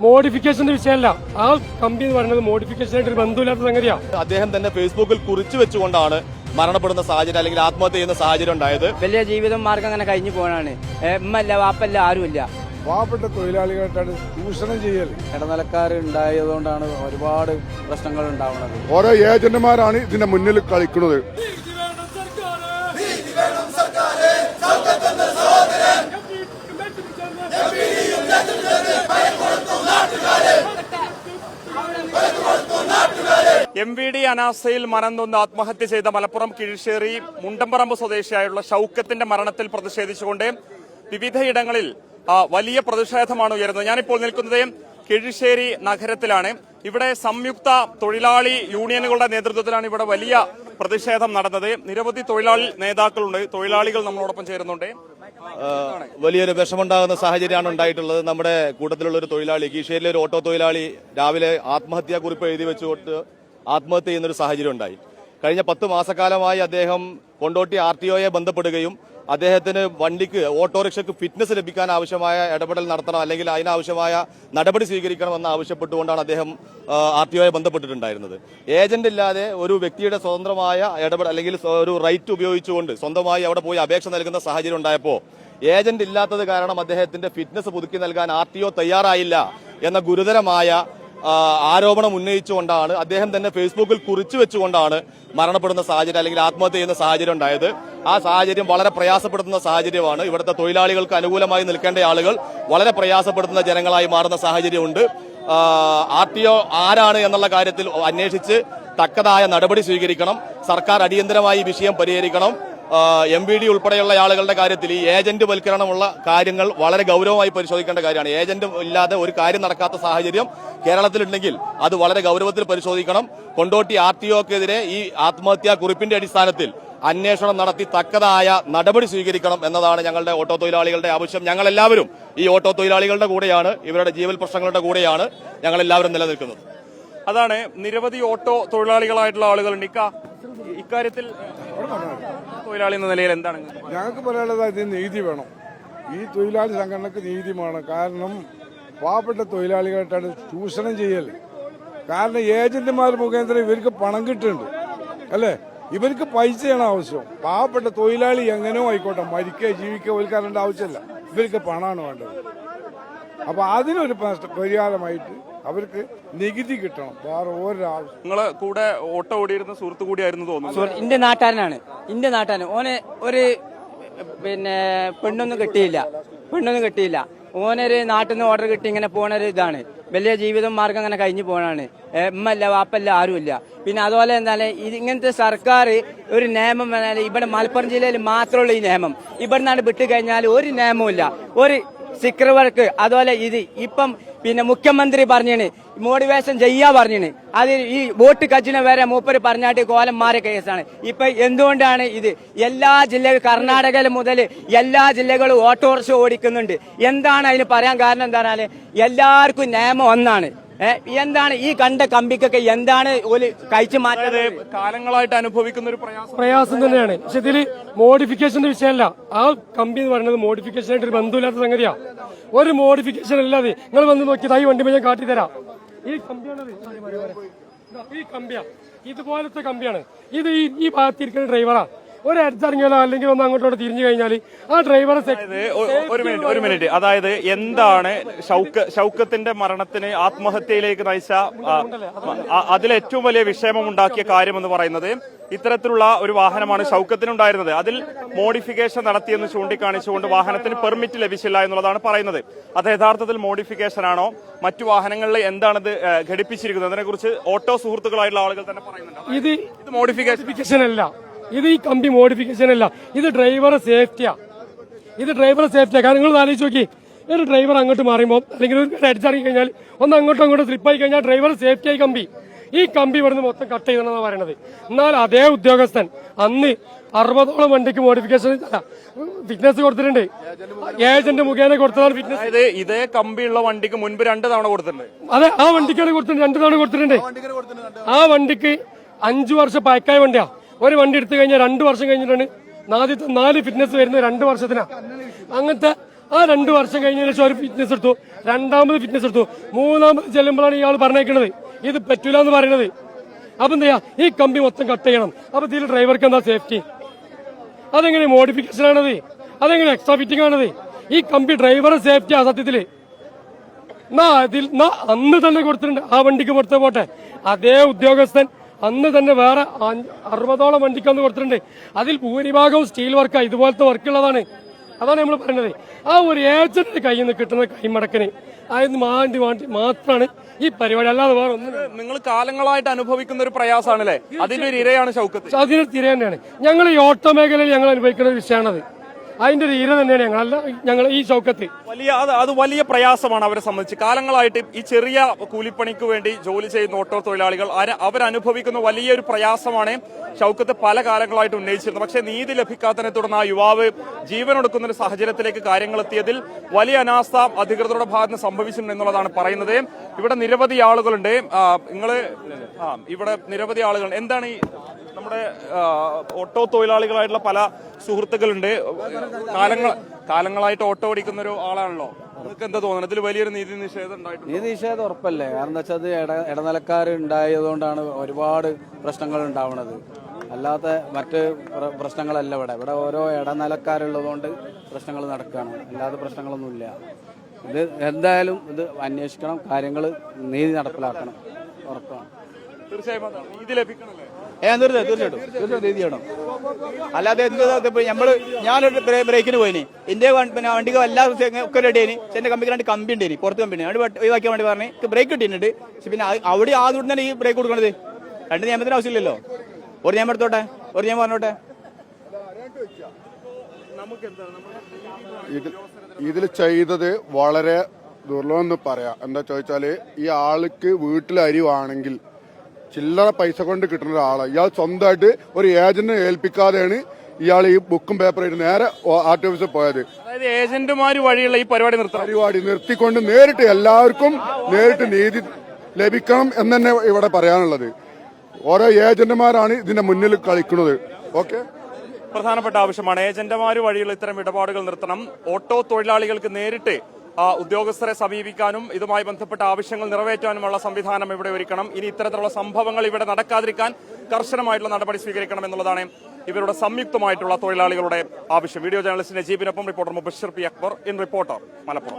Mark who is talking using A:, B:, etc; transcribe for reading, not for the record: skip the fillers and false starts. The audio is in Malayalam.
A: മോഡിഫിക്കേഷന്റെ വിഷയമല്ല. ആ കമ്പി എന്ന് പറയുന്നത് മോഡിഫിക്കേഷനായിട്ട് ഒരു ബന്ധമില്ലാത്ത സംഗതിയാണ്.
B: അദ്ദേഹം തന്നെ ഫേസ്ബുക്കിൽ കുറിച്ചു വെച്ചുകൊണ്ടാണ് മരണപ്പെടുന്ന സാഹചര്യം അല്ലെങ്കിൽ ആത്മഹത്യ ചെയ്യുന്ന സാഹചര്യം ഉണ്ടായത്.
C: വലിയ ജീവിതം മാർഗം അങ്ങനെ കഴിഞ്ഞു പോകാനാണ്. ഉമ്മല്ല വാപ്പല്ല ആരുമില്ല.
D: പാവപ്പെട്ട തൊഴിലാളികളായിട്ടാണ് ചൂഷണം ചെയ്യൽ.
E: ഇടനിലക്കാർ ഉണ്ടായതുകൊണ്ടാണ് ഒരുപാട് പ്രശ്നങ്ങൾ ഉണ്ടാവുന്നത്.
D: ഓരോ ഏജന്റുമാരാണ് ഇതിന്റെ മുന്നിൽ കളിക്കുന്നത്.
F: MVD അനാസയിൽ മരണനൊന്ന് ആത്മഹത്യ ചെയ്ത മലപ്പുറം കിഴിശ്ശേരി മുണ്ടമ്പറമ്പ് സ്വദേശിയായുള്ള ഷൌക്കത്തിന്റെ മരണത്തിൽ പ്രതിഷേധിച്ചുകൊണ്ട് വിവിധയിടങ്ങളിൽ വലിയ പ്രതിഷേധമാണ് ഉയരുന്നത്. ഞാനിപ്പോൾ നിൽക്കുന്നത് കിഴിശ്ശേരി നഗരത്തിലാണ്. ഇവിടെ സംയുക്ത തൊഴിലാളി യൂണിയനുകളുടെ നേതൃത്വത്തിലാണ് ഇവിടെ വലിയ പ്രതിഷേധം നടന്നത്. നിരവധി തൊഴിലാളി നേതാക്കളുണ്ട്, തൊഴിലാളികൾ നമ്മളോടൊപ്പം ചേരുന്നുണ്ട്.
B: വലിയൊരു വിഷമുണ്ടാകുന്ന സാഹചര്യമാണ് ഉണ്ടായിട്ടുള്ളത്. നമ്മുടെ കൂട്ടത്തിലുള്ള ഒരു തൊഴിലാളി, കീഴ്ശേരിയിലെ ഒരു ഓട്ടോ തൊഴിലാളി രാവിലെ ആത്മഹത്യാ കുറിപ്പ് എഴുതി വെച്ചുകൊണ്ട് ആത്മഹത്യ ചെയ്യുന്നൊരു സാഹചര്യം ഉണ്ടായി. കഴിഞ്ഞ 10 മാസക്കാലമായി അദ്ദേഹം കൊണ്ടോട്ടി RTOയെ ബന്ധപ്പെടുകയും അദ്ദേഹത്തിന് വണ്ടിക്ക് ഓട്ടോറിക്ഷയ്ക്ക് ഫിറ്റ്നസ് ലഭിക്കാൻ ആവശ്യമായ ഇടപെടൽ നടത്തണം, അല്ലെങ്കിൽ അതിനാവശ്യമായ നടപടി സ്വീകരിക്കണമെന്ന് ആവശ്യപ്പെട്ടുകൊണ്ടാണ് അദ്ദേഹം RTOയെ ബന്ധപ്പെട്ടിട്ടുണ്ടായിരുന്നത്. ഏജന്റ് ഇല്ലാതെ ഒരു വ്യക്തിയുടെ സ്വതന്ത്രമായ ഇടപെടൽ അല്ലെങ്കിൽ ഒരു റൈറ്റ് ഉപയോഗിച്ചുകൊണ്ട് സ്വന്തമായി അവിടെ പോയി അപേക്ഷ നൽകുന്ന സാഹചര്യം ഉണ്ടായപ്പോൾ ഏജന്റ് ഇല്ലാത്തത് കാരണം അദ്ദേഹത്തിന്റെ ഫിറ്റ്നസ് പുതുക്കി നൽകാൻ RTO തയ്യാറായില്ല എന്ന ഗുരുതരമായ ആരോപണം ഉന്നയിച്ചുകൊണ്ടാണ് അദ്ദേഹം തന്നെ ഫേസ്ബുക്കിൽ കുറിച്ചു വെച്ചുകൊണ്ടാണ് മരണപ്പെടുന്ന സാഹചര്യം അല്ലെങ്കിൽ ആത്മഹത്യ ചെയ്യുന്ന സാഹചര്യം ഉണ്ടായത്. ആ സാഹചര്യം വളരെ പ്രയാസപ്പെടുത്തുന്ന സാഹചര്യമാണ്. ഇവിടുത്തെ തൊഴിലാളികൾക്ക് അനുകൂലമായി നിൽക്കേണ്ട ആളുകൾ വളരെ പ്രയാസപ്പെടുത്തുന്ന ജനങ്ങളായി മാറുന്ന സാഹചര്യമുണ്ട്. RTO ആരാണ് എന്നുള്ള കാര്യത്തിൽ അന്വേഷിച്ച് തക്കതായ നടപടി സ്വീകരിക്കണം. സർക്കാർ അടിയന്തരമായി ഈ വിഷയം പരിഹരിക്കണം. MVD ഉൾപ്പെടെയുള്ള ആളുകളുടെ കാര്യത്തിൽ ഈ ഏജന്റ് വൽക്കരണമുള്ള കാര്യങ്ങൾ വളരെ ഗൗരവമായി പരിശോധിക്കേണ്ട കാര്യമാണ്. ഏജന്റ് ഇല്ലാതെ ഒരു കാര്യം നടക്കാത്ത സാഹചര്യം കേരളത്തിലുണ്ടെങ്കിൽ അത് വളരെ ഗൗരവത്തിൽ പരിശോധിക്കണം. കൊണ്ടോട്ടി RTOക്കെതിരെ ഈ ആത്മഹത്യാ കുറിപ്പിന്റെ അടിസ്ഥാനത്തിൽ അന്വേഷണം നടത്തി തക്കതായ നടപടി സ്വീകരിക്കണം എന്നതാണ് ഞങ്ങളുടെ ഓട്ടോ തൊഴിലാളികളുടെ ആവശ്യം. ഞങ്ങളെല്ലാവരും ഈ ഓട്ടോ തൊഴിലാളികളുടെ കൂടെയാണ്, ഇവരുടെ ജീവൽ പ്രശ്നങ്ങളുടെ കൂടെയാണ് ഞങ്ങളെല്ലാവരും നിലനിൽക്കുന്നത്.
F: അതാണ് നിരവധി ഓട്ടോ തൊഴിലാളികളായിട്ടുള്ള ആളുകളുണ്ട്. ഇക്കാര്യത്തിൽ തൊഴിലാളി എന്ന നിലയിൽ എന്താണ്
D: ഞങ്ങൾക്ക് പറയാനുള്ളത്? ഇതിന് നീതി വേണം. ഈ തൊഴിലാളി സംഘടനക്ക് നീതി വേണം. കാരണം പാവപ്പെട്ട തൊഴിലാളികളായിട്ടാണ് ചൂഷണം ചെയ്യൽ. കാരണം ഏജന്റുമാർ മുഖേന ഇവർക്ക് പണം കിട്ടുന്നുണ്ട് അല്ലേ? ഇവർക്ക് പൈസയാണ് ആവശ്യം. പാവപ്പെട്ട തൊഴിലാളി എങ്ങനെയോ ആയിക്കോട്ടെ, മരിക്കുക ജീവിക്കുക ഒരിക്കാരേണ്ട ആവശ്യമില്ല, ഇവർക്ക് പണമാണ് വേണ്ടത്. അപ്പൊ അതിനൊരു പരിഹാരമായിട്ട് അവർക്ക് നികുതി കിട്ടണം. വേറെ ഒരാവശ്യം.
F: നിങ്ങളെ കൂടെ ഓട്ടോ ഓടിയിരുന്ന സുഹൃത്തു കൂടിയായിരുന്നു തോന്നുന്നു.
C: എന്റെ നാട്ടുകാരനാണ്. ഓനെ ഒരു പെണ്ണൊന്നും കിട്ടിയില്ല. ഓനൊരു നാട്ടിൽ നിന്ന് ഓർഡർ കിട്ടി ഇങ്ങനെ പോണൊരു ഇതാണ്. വലിയ ജീവിതം മാർഗം അങ്ങനെ കഴിഞ്ഞു പോകാനാണ്. ഉമ്മല്ല വാപ്പല്ല ആരുമില്ല. പിന്നെ അതുപോലെ എന്താണ് ഇങ്ങനത്തെ സർക്കാർ ഒരു നിയമം പറഞ്ഞാൽ ഇവിടെ മലപ്പുറം ജില്ലയിൽ മാത്രമുള്ള ഈ നിയമം ഇവിടെ വിട്ടു കഴിഞ്ഞാൽ ഒരു നിയമമില്ല. ഒരു സിക്കർ വർക്ക് അതുപോലെ ഇത് ഇപ്പം മുഖ്യമന്ത്രി പറഞ്ഞാണ് മോട്ടിവേഷൻ ചെയ്യാ പറഞ്ഞാണ്. അത് ഈ വോട്ട് കച്ചിനെ വരെ മൂപ്പര് പറഞ്ഞാട്ട് കോലം മാറിയ കേസാണ്. ഇപ്പൊ എന്തുകൊണ്ടാണ് ഇത് എല്ലാ ജില്ലകളും കർണാടകയിൽ മുതൽ എല്ലാ ജില്ലകളും ഓട്ടോറിക്ഷ ഓടിക്കുന്നുണ്ട്. എന്താണ് അതിന് പറയാൻ കാരണം? എന്താണെന്നാല് എല്ലാവർക്കും നിയമം ഒന്നാണ്. എന്താണ് ഈ കണ്ട കമ്പിക്കൊക്കെ എന്താണ് കഴിച്ചു മാറ്റത്?
F: കാലങ്ങളായിട്ട് അനുഭവിക്കുന്ന ഒരു
A: പ്രയാസം തന്നെയാണ്. പക്ഷെ ഇതിൽ മോഡിഫിക്കേഷന്റെ വിഷയമല്ല. ആ കമ്പി എന്ന് പറയുന്നത് മോഡിഫിക്കേഷനായിട്ട് ഒരു ബന്ധമില്ലാത്ത സംഗതിയാണ്. ഒരു മോഡിഫിക്കേഷൻ അല്ലാതെ നിങ്ങൾ വന്ന് നോക്കിയത് ഈ വണ്ടി ഞാൻ കാട്ടിത്തരാം. ഈ കമ്പിയാണത്. ഈ കമ്പിയാ, ഇതുപോലത്തെ കമ്പിയാണ് ഇത്. ഈ ഭാഗത്തിരിക്കുന്ന ഡ്രൈവറാ. ഒരു അടിച്ചിറങ്ങിയാലോ അല്ലെങ്കിൽ ഒന്ന് അങ്ങോട്ടോട്ട് തിരിഞ്ഞു കഴിഞ്ഞാൽ ആ ഡ്രൈവറെ
F: ഒരു മിനിറ്റ് അതായത് എന്താണ് ഷൗക്കത്തിന്റെ മരണത്തിന് ആത്മഹത്യയിലേക്ക് നയിച്ച അതിലേറ്റവും വലിയ വിഷമമുണ്ടാക്കിയ കാര്യമെന്ന് പറയുന്നത് ഇത്തരത്തിലുള്ള ഒരു വാഹനമാണ് ഷൗക്കത്തിനുണ്ടായിരുന്നത്. അതിൽ മോഡിഫിക്കേഷൻ നടത്തിയെന്ന് ചൂണ്ടിക്കാണിച്ചുകൊണ്ട് വാഹനത്തിന് പെർമിറ്റ് ലഭിച്ചില്ല എന്നുള്ളതാണ് പറയുന്നത്. അത് യഥാർത്ഥത്തിൽ മോഡിഫിക്കേഷൻ ആണോ, മറ്റു വാഹനങ്ങളിൽ എന്താണിത് ഘടിപ്പിച്ചിരിക്കുന്നത്? അതിനെക്കുറിച്ച് ഓട്ടോ സുഹൃത്തുക്കളായിട്ടുള്ള ആളുകൾ തന്നെ പറയുന്നുണ്ട്.
A: ഇത് മോഡിഫിക്കേഷൻ അല്ല. ഇത് ഈ കമ്പി മോഡിഫിക്കേഷൻ അല്ല. ഇത് ഡ്രൈവറെ സേഫ്റ്റിയാ. കാരണം നിങ്ങൾ ആലോചിച്ച് നോക്കി, ഒരു ഡ്രൈവർ അങ്ങോട്ട് മാറുമ്പോൾ അല്ലെങ്കിൽ ഒരു അടിച്ചിറങ്ങി കഴിഞ്ഞാൽ ഒന്ന് അങ്ങോട്ടും സ്ലിപ്പായി കഴിഞ്ഞാൽ ഡ്രൈവർ സേഫ്റ്റിയായി കമ്പി. ഈ കമ്പി ഇവിടുന്ന് മൊത്തം കട്ട് ചെയ്യണമെന്നാണ് പറയണത്. എന്നാൽ അതേ ഉദ്യോഗസ്ഥൻ അന്ന് 60ഓളം വണ്ടിക്ക് മോഡിഫിക്കേഷൻ ഫിറ്റ്നസ് കൊടുത്തിട്ടുണ്ട്. ഏജന്റ് മുഖേന കൊടുത്തതാണ് ഫിറ്റ്നസ്.
F: ഇതേ കമ്പിയുള്ള വണ്ടിക്ക് മുൻപ് 2 തവണ കൊടുത്തിട്ടുണ്ട്.
A: അതെ, ആ വണ്ടിക്കാണ് കൊടുത്തിട്ടുണ്ട്. 2 തവണ കൊടുത്തിട്ടുണ്ട്. ആ വണ്ടിക്ക് 5 വർഷം പഴക്കായ വണ്ടിയാ. ഒരു വണ്ടി എടുത്തു കഴിഞ്ഞാൽ 2 വർഷം കഴിഞ്ഞിട്ടാണ് ആദ്യത്തെ 4 ഫിറ്റ്നസ് വരുന്നത്. 2 വർഷത്തിനാ. അങ്ങനത്തെ ആ 2 വർഷം കഴിഞ്ഞതിന് ശേഷം ഒരു ഫിറ്റ്നസ് എടുത്തു, രണ്ടാമത് ഫിറ്റ്നസ് എടുത്തു, മൂന്നാമത് ചെല്ലുമ്പോഴാണ് ഇയാൾ പറഞ്ഞേക്കുന്നത് ഇത് പറ്റൂല എന്ന് പറയുന്നത്. അപ്പൊ എന്താ ചെയ്യാ, ഈ കമ്പി മൊത്തം കട്ട് ചെയ്യണം. അപ്പൊ ഇതിൽ ഡ്രൈവർക്ക് എന്താ സേഫ്റ്റി? അതെങ്ങനെ മോഡിഫിക്കേഷൻ ആണത്? അതെങ്ങനെ എക്സ്ട്രാ ഫിറ്റിംഗ് ആണത്? ഈ കമ്പി ഡ്രൈവറെ സേഫ്റ്റി ആ സത്യത്തില് അന്ന് തന്നെ കൊടുത്തിട്ടുണ്ട്. ആ വണ്ടിക്ക് കൊടുത്ത പോട്ടെ, അതേ ഉദ്യോഗസ്ഥൻ അന്ന് തന്നെ വേറെ 60ഓളം വണ്ടിക്ക് അന്ന് കൊടുത്തിട്ടുണ്ട്. അതിൽ ഭൂരിഭാഗവും സ്റ്റീൽ വർക്കാണ്, ഇതുപോലത്തെ വർക്കുള്ളതാണ്. അതാണ് നമ്മൾ പറയുന്നത്. ആ ഒരു ഏജന്റിന്റെ കയ്യിൽ നിന്ന് കിട്ടുന്ന കൈമടക്കിന് അതിന് മാത്രമാണ് ഈ പരിപാടി, അല്ലാതെ വേറെ ഒന്നും.
F: നിങ്ങൾ കാലങ്ങളായിട്ട് അനുഭവിക്കുന്ന ഒരു പ്രയാസമാണല്ലേ, അതിന്റെ ഒരു ഇരയാണ് ഷൗക്കത്ത്.
A: അതിന് തിര തന്നെയാണ്. ഞങ്ങൾ ഈ ഓട്ടോ മേഖലയിൽ ഞങ്ങൾ അനുഭവിക്കുന്ന ഒരു വിഷയമാണത്. അതിന്റെ ഒരു ഇര തന്നെയാണ് ഞങ്ങൾ ഈ ഷൗക്കത്ത്.
F: അത് വലിയ പ്രയാസമാണ് അവരെ സംബന്ധിച്ച്. കാലങ്ങളായിട്ട് ഈ ചെറിയ കൂലിപ്പണിക്ക് വേണ്ടി ജോലി ചെയ്യുന്ന ഓട്ടോ തൊഴിലാളികൾ അവരനുഭവിക്കുന്ന വലിയൊരു പ്രയാസമാണ് ഷൗക്കത്ത് പല കാലങ്ങളായിട്ട് ഉന്നയിച്ചിരുന്നത്. പക്ഷേ നീതി ലഭിക്കാത്തതിനെ തുടർന്ന് ആ യുവാവ് ജീവനൊടുക്കുന്ന ഒരു സാഹചര്യത്തിലേക്ക് കാര്യങ്ങൾ എത്തിയതിൽ വലിയ അനാസ്ഥ അധികൃതരുടെ ഭാഗത്ത് നിന്ന് സംഭവിച്ചിട്ടുണ്ട് എന്നുള്ളതാണ് പറയുന്നത്. ഇവിടെ നിരവധി ആളുകളുണ്ട്. ഇവിടെ നിരവധി ആളുകൾ എന്താണ് ഈ നമ്മുടെ ഓട്ടോ തൊഴിലാളികളായിട്ടുള്ള പല സുഹൃത്തുക്കളുണ്ട്. കാലങ്ങളായിട്ട് ഓട്ടോ ഓടിക്കുന്ന ഒരു ആളാണല്ലോ, നിങ്ങൾക്ക് എന്താ തോന്നുന്നത്? ഇതിൽ വലിയൊരു നീതി നിഷേധം ഉണ്ടായിട്ടുണ്ട്.
E: നീതി നിഷേധം ഉറപ്പല്ലേ? കാരണം എന്താ വെച്ചാൽ ഇടനിലക്കാർ ഉണ്ടായതുകൊണ്ടാണ് ഒരുപാട് പ്രശ്നങ്ങൾ ഉണ്ടാവുന്നത്. അല്ലാത്ത മറ്റ് പ്രശ്നങ്ങളല്ല ഇവിടെ ഓരോ ഇടനിലക്കാരുള്ളതുകൊണ്ട് പ്രശ്നങ്ങൾ നടക്കുകയാണ്, അല്ലാതെ പ്രശ്നങ്ങളൊന്നുമില്ല. ഇത് എന്തായാലും ഇത് അന്വേഷിക്കണം, കാര്യങ്ങൾ നീതി നടപ്പിലാക്കണം, ഉറപ്പാണ്.
F: തീർച്ചയായും നീതി ലഭിക്കണല്ലേ?
G: തീർച്ചയായിട്ടും നീതി ചെയ്യണം. അല്ലാതെ ഞാനൊരു ബ്രേക്കിന് പോയിനി, എന്റെ പിന്നെ വണ്ടിക്ക് എല്ലാ ഒക്കെ റെഡി ആയിനി. എന്റെ കമ്പിക്ക് 2 കമ്പി ഉണ്ട്, പുറത്ത് കമ്പി ഒഴിവാക്കിയ വേണ്ടി പറഞ്ഞ് ബ്രേക്ക് കിട്ടിയിട്ടുണ്ട്. പിന്നെ അവിടെ ആദ്യം തന്നെ ഈ ബ്രേക്ക് കൊടുക്കണത് 2 നിയമത്തിന് ആവശ്യമില്ലല്ലോ. ഒരു നിയമം എടുത്തോട്ടെ, ഒരു നിയമം പറഞ്ഞോട്ടെ.
H: ഇതിൽ ചെയ്തത് വളരെ ദുർലഭമെന്ന് പറയാം. എന്താ ചോദിച്ചാല്, ഈ ആൾക്ക് വീട്ടിൽ അരിവാണെങ്കിൽ ചില്ലറ പൈസ കൊണ്ട് കിട്ടുന്ന ഒരാളാണ് ഇയാൾ. സ്വന്തമായിട്ട് ഒരു ഏജന്റിനെ ഏൽപ്പിക്കാതെയാണ് ഇയാൾ ഈ ബുക്കും പേപ്പറായിട്ട് നേരെ ആർ ടി ഓഫീസിൽ പോയത്.
F: അതായത് ഏജന്റുമാര് വഴിയുള്ള ഈ പരിപാടി
H: നിർത്തിക്കൊണ്ട് നേരിട്ട് എല്ലാവർക്കും നേരിട്ട് നീതി ലഭിക്കണം എന്ന് തന്നെ ഇവിടെ പറയാനുള്ളത്. ഓരോ ഏജന്റുമാരാണ് ഇതിന്റെ മുന്നിൽ കളിക്കുന്നത്. ഓക്കെ,
F: പ്രധാനപ്പെട്ട ആവശ്യമാണ്. ഏജന്റുമാര് വഴിയുള്ള ഇത്തരം ഇടപാടുകൾ നിർത്തണം. ഓട്ടോ തൊഴിലാളികൾക്ക് നേരിട്ട് ഉദ്യോഗസ്ഥരെ സമീപിക്കാനും ഇതുമായി ബന്ധപ്പെട്ട ആവശ്യങ്ങൾ നിറവേറ്റാനുമുള്ള സംവിധാനം ഇവിടെ ഒരുക്കണം. ഇനി ഇത്തരത്തിലുള്ള സംഭവങ്ങൾ ഇവിടെ നടക്കാതിരിക്കാൻ കർശനമായിട്ടുള്ള നടപടി സ്വീകരിക്കണം എന്നുള്ളതാണ് ഇവരുടെ സംയുക്തമായിട്ടുള്ള തൊഴിലാളികളുടെ ആവശ്യം. വീഡിയോ ജേർണലിസ്റ്റ് നജീബിനൊപ്പം reporter Mubashir P Akbar in reporter Malappuram.